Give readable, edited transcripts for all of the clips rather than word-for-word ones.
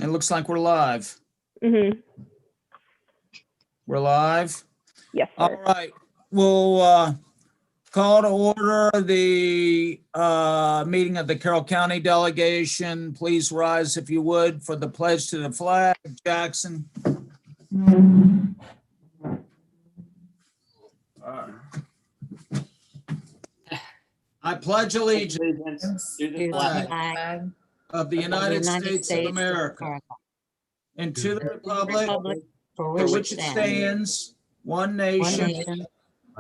It looks like we're live. Mm-hmm. We're live. Yes, sir. All right. We'll call to order the meeting of the Carroll County delegation. Please rise if you would for the pledge to the flag. Jackson. I pledge allegiance to the flag of the United States of America and to the republic for for which it stands, one one nation, nation,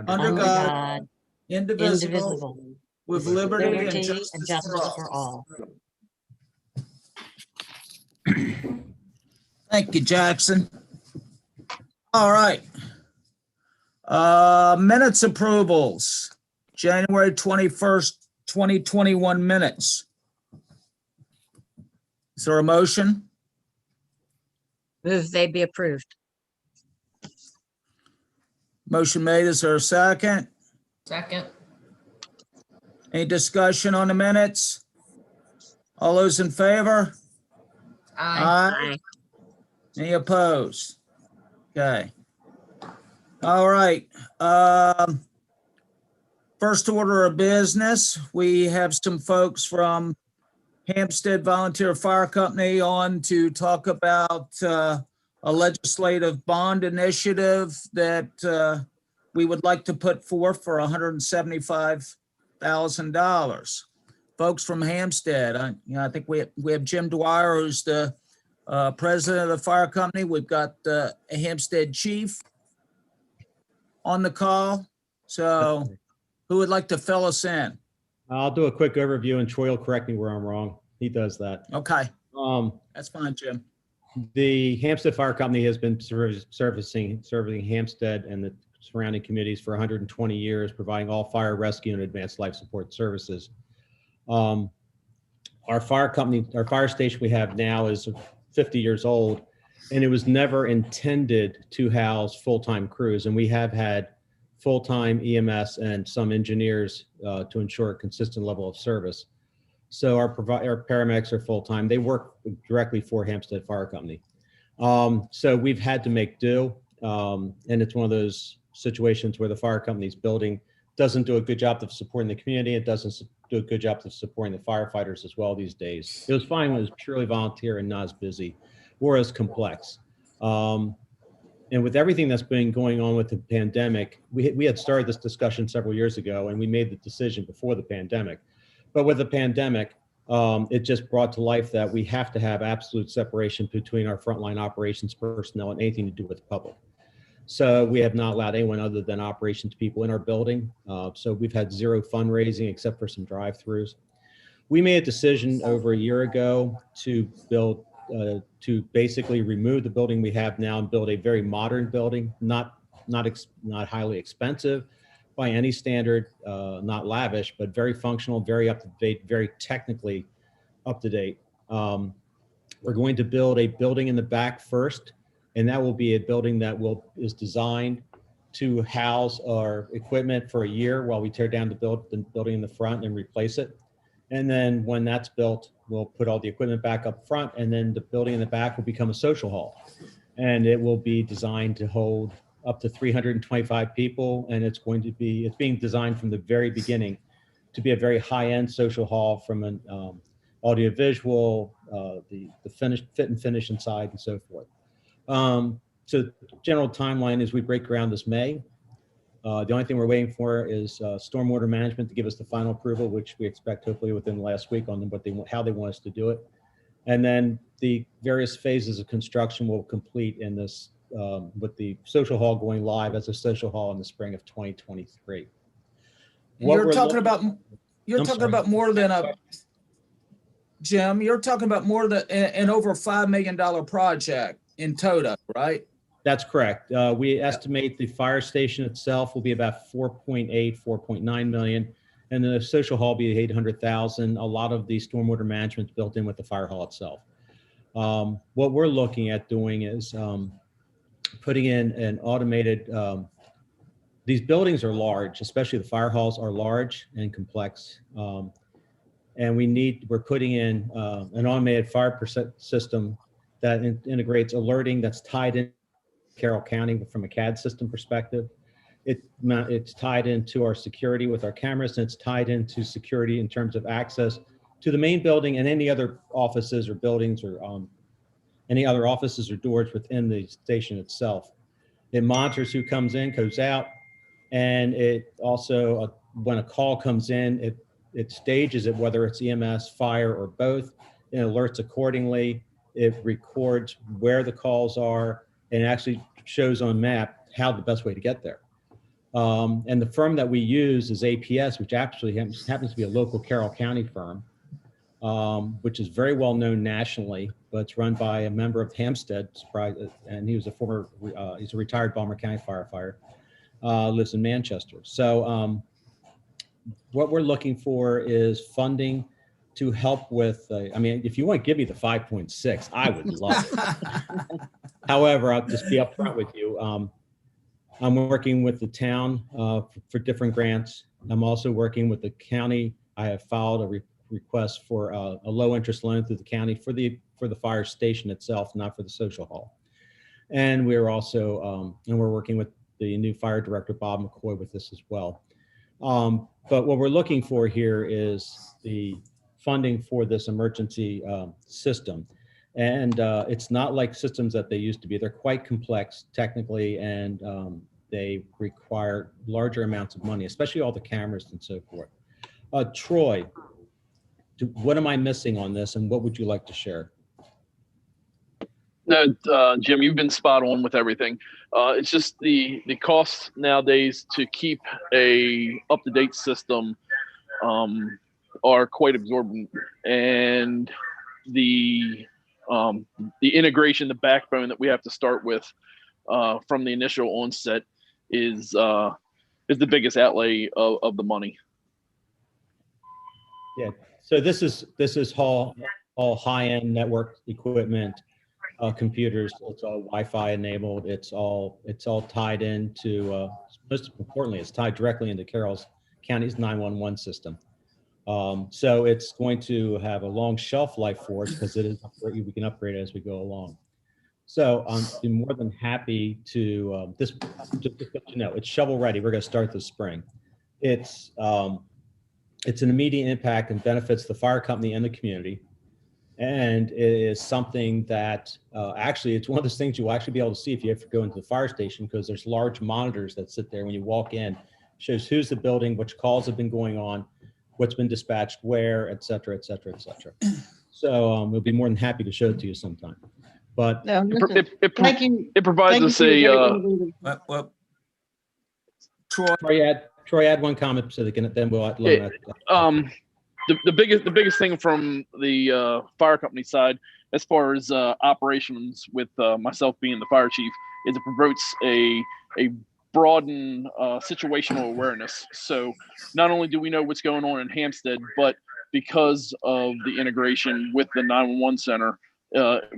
under God, indivisible, indivisible, with liberty and liberty justice and justice for for all. all. Thank you, Jackson. All right. Minutes approvals, January 21st, 2021 minutes. Is there a motion? Move they be approved. Motion made. Is there a second? Second. Any discussion on the minutes? All those in favor? Aye. Any opposed? Okay. All right. First order of business, we have some folks from Hampstead Volunteer Fire Company on to talk about a legislative bond initiative that we would like to put forth for $175,000. Folks from Hampstead, I think we have Jim Dwyer, who's the president of the fire company. We've got a Hampstead chief on the call. So who would like to fill us in? I'll do a quick overview and Troy will correct me where I'm wrong. He does that. Okay. That's fine, Jim. The Hampstead Fire Company has been serving Hampstead and the surrounding communities for 120 years, providing all fire rescue and advanced life support services. Our fire company, our fire station we have now is 50 years old, and it was never intended to house full-time crews. And we have had full-time EMS and some engineers to ensure a consistent level of service. So our paramedics are full-time. They work directly for Hampstead Fire Company. So we've had to make do. And it's one of those situations where the fire company's building doesn't do a good job of supporting the community. It doesn't do a good job of supporting the firefighters as well these days. It was fine when it was purely volunteer and not as busy or as complex. And with everything that's been going on with the pandemic, we had started this discussion several years ago and we made the decision before the pandemic. But with the pandemic, it just brought to life that we have to have absolute separation between our frontline operations personnel and anything to do with the public. So we have not allowed anyone other than operations people in our building. So we've had zero fundraising except for some drive-throughs. We made a decision over a year ago to build, to basically remove the building we have now and build a very modern building, not highly expensive by any standard, not lavish, but very functional, very up to date, very technically up to date. We're going to build a building in the back first, and that will be a building that is designed to house our equipment for a year while we tear down the building in the front and replace it. And then when that's built, we'll put all the equipment back up front, and then the building in the back will become a social hall. And it will be designed to hold up to 325 people, and it's being designed from the very beginning to be a very high-end social hall from an audio visual, the fit and finish inside and so forth. So general timeline is we break ground this May. The only thing we're waiting for is stormwater management to give us the final approval, which we expect hopefully within the last week on how they want us to do it. And then the various phases of construction will complete in this, with the social hall going live as a social hall in the spring of 2023. You're talking about more than a, Jim, you're talking about more than an over $5 million project in total, right? That's correct. We estimate the fire station itself will be about 4.9 million, and the social hall will be 800,000. A lot of the stormwater management is built in with the fire hall itself. What we're looking at doing is putting in an automated, these buildings are large, especially the fire halls are large and complex. And we're putting in an automated fire system that integrates alerting that's tied in Carroll County from a CAD system perspective. It's tied into our security with our cameras, and it's tied into security in terms of access to the main building and any other offices or buildings or any other offices or doors within the station itself. It monitors who comes in, goes out, and it also, when a call comes in, it stages it, whether it's EMS, fire, or both, and alerts accordingly. It records where the calls are, and it actually shows on map how the best way to get there. And the firm that we use is APS, which actually happens to be a local Carroll County firm, which is very well known nationally, but it's run by a member of Hampstead, and he was he's a retired Baltimore County firefighter, lives in Manchester. So what we're looking for is funding to help with, I mean, if you want to give me the 5.6, I would love it. However, I'll just be upfront with you. I'm working with the town for different grants. I'm also working with the county. I have filed a request for a low interest loan through the county for the fire station itself, not for the social hall. And we're also, and we're working with the new fire director, Bob McCoy, with this as well. But what we're looking for here is the funding for this emergency system. And it's not like systems that they used to be. They're quite complex technically, and they require larger amounts of money, especially all the cameras and so forth. Troy, what am I missing on this, and what would you like to share? No, Jim, you've been spot on with everything. It's just the costs nowadays to keep a up-to-date system are quite absorbent, and the integration, the backbone that we have to start with from the initial onset is the biggest outlay of the money. Yeah. So this is all high-end network equipment, computers. It's all Wi-Fi enabled. It's all tied into. Most importantly, it's tied directly into Carroll County's 911 system. So it's going to have a long shelf life for us because we can upgrade it as we go along. So I'm more than happy to just to let you know, it's shovel ready. We're going to start this spring. It's an immediate impact and benefits the fire company and the community. And it is something that actually, it's one of those things you'll actually be able to see if you ever go into the fire station, because there's large monitors that sit there when you walk in, shows who's the building, which calls have been going on, what's been dispatched where, et cetera, et cetera, et cetera. So we'll be more than happy to show it to you sometime. But No, listen, Thank you. it provides us Well, Troy, Troy, add one comment so they can, then we'll let Yeah. The biggest thing from the fire company side, as far as operations, with myself being the fire chief, is it promotes a broadened situational awareness. So not only do we know what's going on in Hampstead, but because of the integration with the 911 center,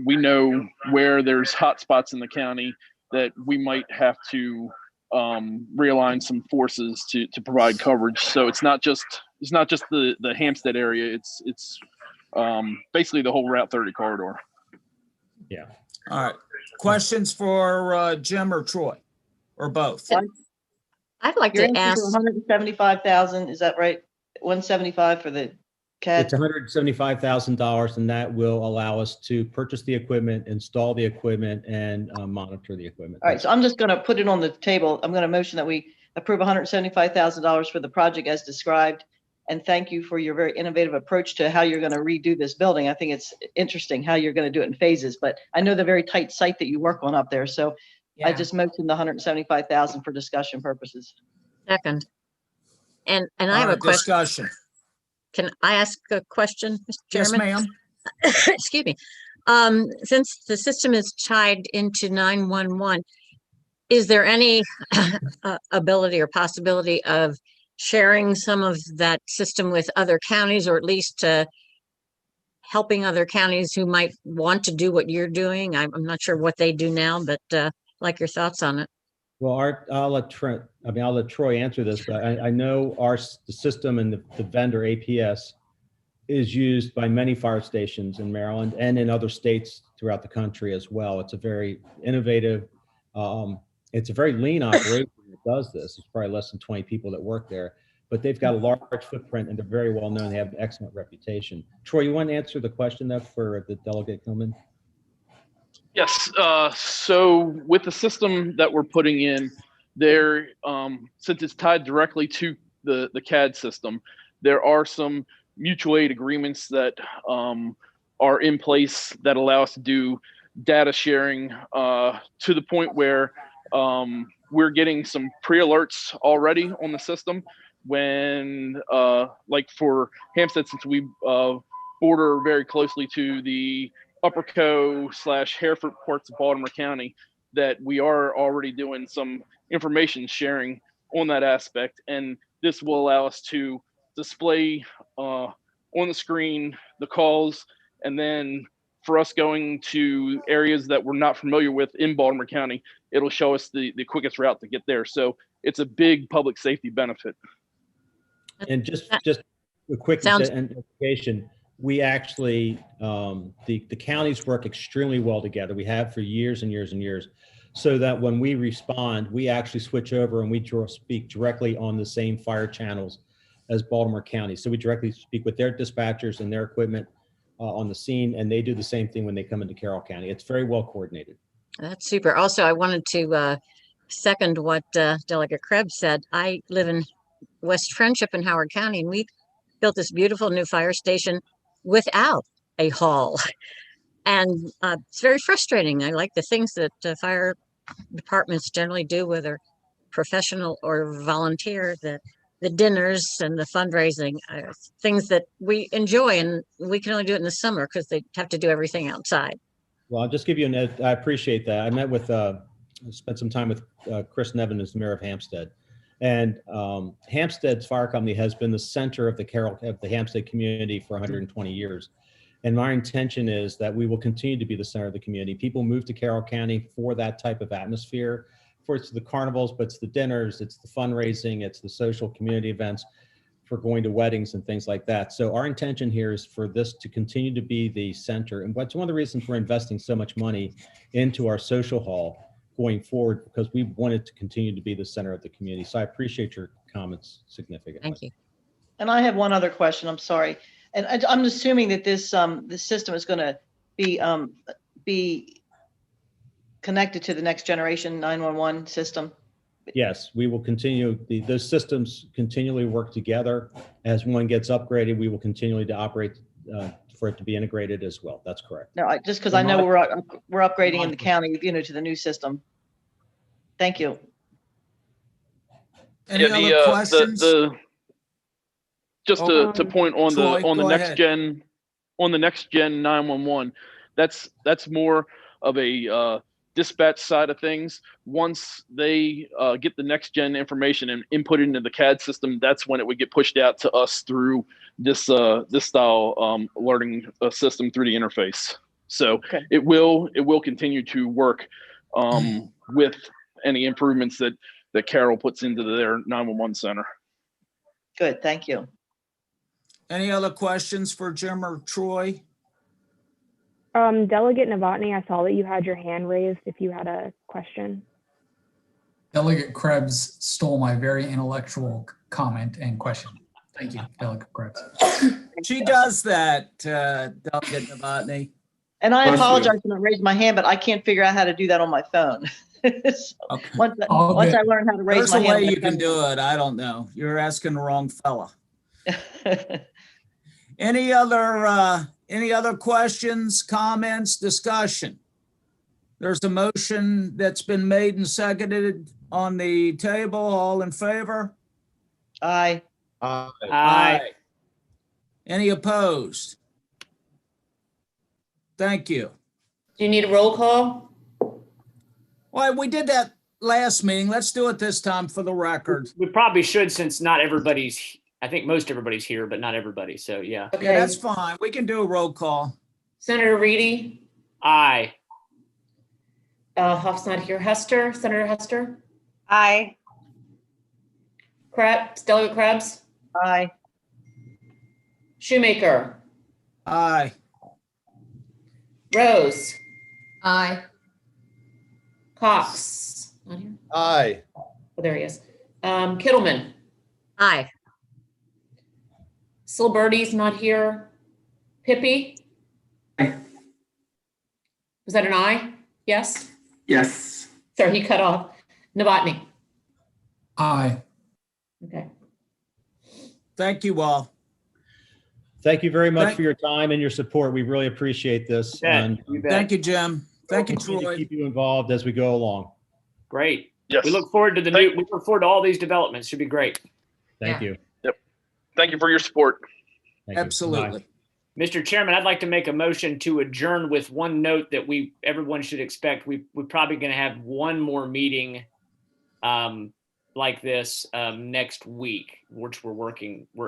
we know where there's hot spots in the county that we might have to realign some forces to provide coverage. So it's not just the Hampstead area. It's basically the whole Route 30 corridor. Yeah. all right. Questions for Jim or Troy, or both? I'd like You're to ask, 175,000, is that right? 175 for the CAD? It's $175,000, and that will allow us to purchase the equipment, install the equipment, and monitor the equipment. All right, so I'm just going to put it on the table. I'm going to motion that we approve $175,000 for the project as described. And thank you for your very innovative approach to how you're going to redo this building. I think it's interesting how you're going to do it in phases, but I know the very tight site that you work on up there. So I just motioned the 175,000 for discussion purposes. second. And I All have a right, question. discussion. Can I ask a question, Mr. Yes, Chairman? ma'am. Excuse me. Since the system is tied into 911, is there any ability or possibility of sharing some of that system with other counties, or at least helping other counties who might want to do what you're doing? I'm not sure what they do now, but like your thoughts on it. Well, I'll let Troy answer this, but I know the system and the vendor APS is used by many fire stations in Maryland and in other states throughout the country as well. It's a very innovative, it's a very lean operation that does this. It's probably less than 20 people that work there, but they've got a large footprint and they're very well known. They have an excellent reputation. Troy, you want to answer the question though for the Delegate Gilman? Yes. So with the system that we're putting in there, since it's tied directly to the CAD system, there are some mutual aid agreements that are in place that allow us to do data sharing to the point where we're getting some pre-alerts already on the system when, like for Hampstead, since we border very closely to the Upper Co / Hereford parts of Baltimore County, that we are already doing some information sharing on that aspect. And this will allow us to display on the screen the calls, and then for us going to areas that we're not familiar with in Baltimore County, it'll show us the quickest route to get there. So it's a big public safety benefit. And just a quick indication, we actually, the counties work extremely well together. We have for years and years and years, so that when we respond, we actually switch over and we speak directly on the same fire channels as Baltimore County. So we directly speak with their dispatchers and their equipment on the scene, and they do the same thing when they come into Carroll County. It's very well coordinated. That's super. Also, I wanted to second what Delegate Krebs said. I live in West Friendship in Howard County, and we built this beautiful new fire station without a hall. And it's very frustrating. I like the things that fire departments generally do, whether professional or volunteer, the dinners and the fundraising, things that we enjoy, and we can only do it in the summer because they have to do everything outside. Well, I'll just give you I appreciate that. I met with, spent some time with Chris Nevin, as the mayor of Hampstead. And Hampstead's fire company has been the center of the Hampstead community for 120 years. And my intention is that we will continue to be the center of the community. People move to Carroll County for that type of atmosphere. For it's the carnivals, but it's the dinners, it's the fundraising, it's the social community events, for going to weddings and things like that. So our intention here is for this to continue to be the center. And that's one of the reasons we're investing so much money into our social hall going forward, because we want it to continue to be the center of the community. So I appreciate your comments significantly. Thank you. And I have one other question. I'm sorry. And I'm assuming that this system is going to be connected to the next generation 911 system. Yes, we will continue. Those systems continually work together. As one gets upgraded, we will continually to operate for it to be integrated as well. That's correct. No, just because I know we're upgrading in the county, to the new system. Thank you. Any other questions? Just to point on Troy, the go next ahead. gen, on the next gen 911, that's more of a dispatch side of things. Once they get the next gen information and input it into the CAD system, that's when it would get pushed out to us through this style alerting system through the interface. So Okay. it will continue to work with any improvements that Carroll puts into their 911 center. Good. Thank you. Any other questions for Jim or Troy? Delegate Novotny, I saw that you had your hand raised if you had a question. Delegate Krebs stole my very intellectual comment and question. Thank you, Delegate Krebs. She does that, Delegate Novotny. And I apologize for not raising my hand, but I can't figure out how to do that on my phone. So Okay. once I learn how to raise There's my a hand. way you can do it. I don't know. You're asking the wrong fella. Any other questions, comments, discussion? There's a motion that's been made and seconded on the table. All in favor? Aye. Aye. Any opposed? Thank you. Do you need a roll call? Well, we did that last meeting. Let's do it this time for the record. We probably should, since not everybody's, I think most everybody's here, but not everybody. So yeah. Okay. Yeah, that's fine. We can do a roll call. Senator Reedy? Aye. Huff's not here. Hester? Senator Hester? Aye. Krebs? Delegate Krebs? Aye. Shoemaker? Aye. Rose, Aye. Cox. Not here? Aye. Oh, there he is. Kittleman, Aye. Silberti's not here. Pippi? Aye. Was that an aye? Yes? Yes. Sorry, he cut off. Novotny? Aye. Okay. Thank you all. Thank you very much Thank- for your time and your support. We really appreciate this. Yeah, And you bet. Thank you, Jim. Thank you, we'll continue to Troy. keep you involved as we go along. Great. Yes. We look forward to we look forward to all these developments. Should be great. Thank Yeah. you. Thank you for your support. Thank you. Bye. Absolutely. Mr. Chairman, I'd like to make a motion to adjourn with one note that everyone should expect. We're probably going to have one more meeting like this next week, which we're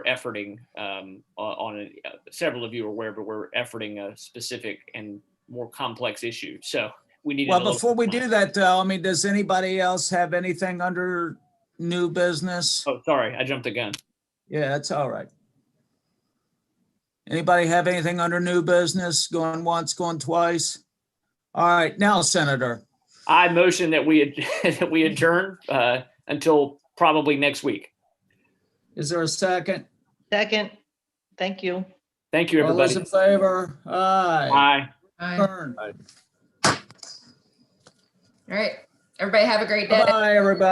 efforting on several of you are aware, but we're efforting a specific and more complex issue. So we need. Well, before we do that, though, I mean, does anybody else have anything under new business? Oh, sorry, I jumped the gun. Yeah, that's all right. Anybody have anything under new business, going once, going twice? All right, now, Senator. I motion that we that we adjourn until probably next week. Is there a second? Second, thank you. Thank you, All everybody. those in favor? Aye. Bye. Aye. Turn. All right. Everybody have a great day. Bye, everybody.